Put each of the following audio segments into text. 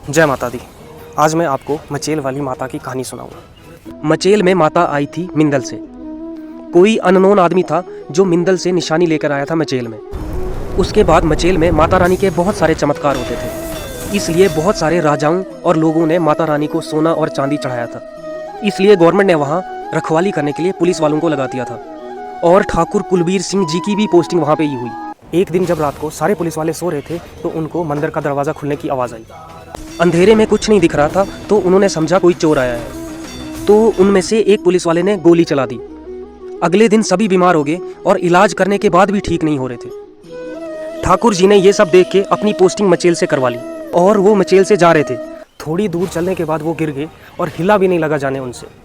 जय माता दी। आज मैं आपको मचेल वाली माता की कहानी सुनाऊंगा। मचेल में माता आई थी मिंदल से। कोई अननोन आदमी था जो मिंदल से निशानी लेकर आया था मचेल में। उसके बाद मचेल में माता रानी के बहुत सारे चमत्कार होते थे, इसलिए बहुत सारे राजाओं और लोगों ने माता रानी को सोना और चांदी चढ़ाया था। इसलिए गवर्नमेंट ने वहाँ रखवाली करने के लिए पुलिस वालों को लगा दिया था और ठाकुर कुलबीर सिंह जी की भी पोस्टिंग वहाँ पे ही हुई। एक दिन जब रात को सारे पुलिस वाले सो रहे थे तो उनको मंदिर का दरवाज़ा खुलने की आवाज़ आई। अंधेरे में कुछ नहीं दिख रहा था तो उन्होंने समझा कोई चोर आया है, तो उनमें से एक पुलिस वाले ने गोली चला दी। अगले दिन सभी बीमार हो गए और इलाज करने के बाद भी ठीक नहीं हो रहे थे। ठाकुर जी ने ये सब देख के अपनी पोस्टिंग मचेल से करवा ली और वो मचेल से जा रहे थे। थोड़ी दूर चलने के बाद वो गिर गए और हिला भी नहीं लगा जाने उनसे।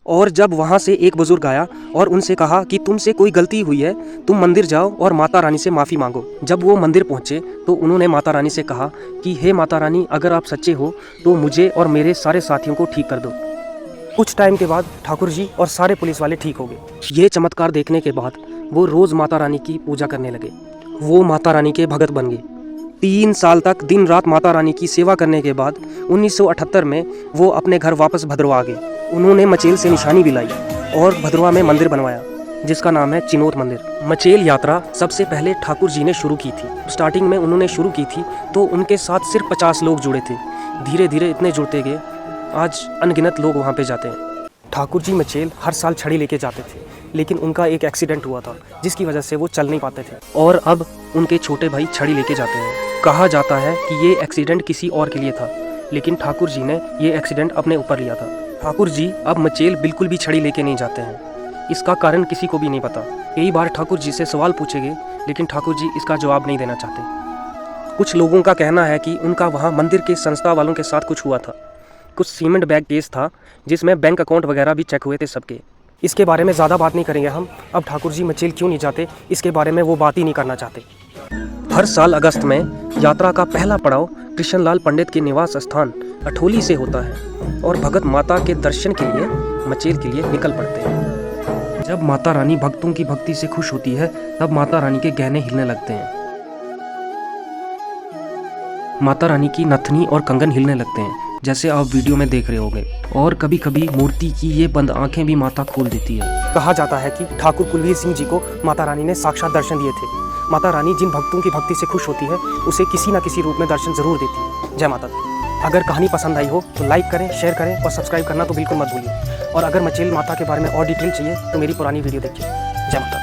और जब वहाँ से एक बुजुर्ग आया और उनसे कहा कि तुमसे कोई गलती हुई है, तुम मंदिर जाओ और माता रानी से माफ़ी मांगो। जब वो मंदिर पहुँचे तो उन्होंने माता रानी से कहा कि हे माता रानी, अगर आप सच्चे हो तो मुझे और मेरे सारे साथियों को ठीक कर दो। कुछ टाइम के बाद ठाकुर जी और सारे पुलिस वाले ठीक हो गए। ये चमत्कार देखने के बाद वो रोज़ माता रानी की पूजा करने लगे। वो माता रानी के भगत बन गए। 3 साल तक दिन रात माता रानी की सेवा करने के बाद 1978 में वो अपने घर वापस भद्रवा आ गए। उन्होंने मचेल से निशानी भी लाई और भद्रवा में मंदिर बनवाया जिसका नाम है चिनोत मंदिर। मचेल यात्रा सबसे पहले ठाकुर जी ने शुरू की थी। स्टार्टिंग में उन्होंने शुरू की थी तो उनके साथ सिर्फ 50 लोग जुड़े थे। धीरे धीरे इतने जुड़ते गए, आज अनगिनत लोग वहाँ पे जाते हैं। ठाकुर जी मचेल हर साल छड़ी लेके जाते थे, लेकिन उनका एक एक्सीडेंट हुआ था जिसकी वजह से वो चल नहीं पाते थे और अब उनके छोटे भाई छड़ी लेके जाते हैं। कहा जाता है कि ये एक्सीडेंट किसी और के लिए था, लेकिन ठाकुर जी ने ये एक्सीडेंट अपने ऊपर लिया था। ठाकुर जी अब मचेल बिल्कुल भी छड़ी लेके नहीं जाते हैं। इसका कारण किसी को भी नहीं पता। कई बार ठाकुर जी से सवाल पूछे गए, लेकिन ठाकुर जी इसका जवाब नहीं देना चाहते। कुछ लोगों का कहना है कि उनका वहाँ मंदिर के संस्था वालों के साथ कुछ हुआ था। कुछ सीमेंट बैग केस था जिसमें बैंक अकाउंट वगैरह भी चेक हुए थे सबके। इसके बारे में ज़्यादा बात नहीं करेंगे हम। अब ठाकुर जी मचेल क्यों नहीं जाते इसके बारे में वो बात ही नहीं करना चाहते। हर साल अगस्त में यात्रा का पहला पड़ाव कृष्णलाल पंडित के निवास स्थान अठोली से होता है और भगत माता के दर्शन के लिए मचेल के लिए निकल पड़ते हैं। जब माता रानी भक्तों की भक्ति से खुश होती है तब माता रानी के गहने हिलने लगते हैं। माता रानी की नथनी और कंगन हिलने लगते हैं जैसे आप वीडियो में देख रहे होंगे, और कभी कभी मूर्ति की ये बंद आंखें भी माता खोल देती है। कहा जाता है कि ठाकुर कुलबीर सिंह जी को माता रानी ने साक्षात दर्शन दिए थे। माता रानी जिन भक्तों की भक्ति से खुश होती है उसे किसी न किसी रूप में दर्शन जरूर देती है। जय माता दी। अगर कहानी पसंद आई हो तो लाइक करें, शेयर करें और सब्सक्राइब करना तो बिल्कुल मत भूलिए। और अगर मचेल माता के बारे में और डिटेल चाहिए तो मेरी पुरानी वीडियो देखिए। जय माता दी।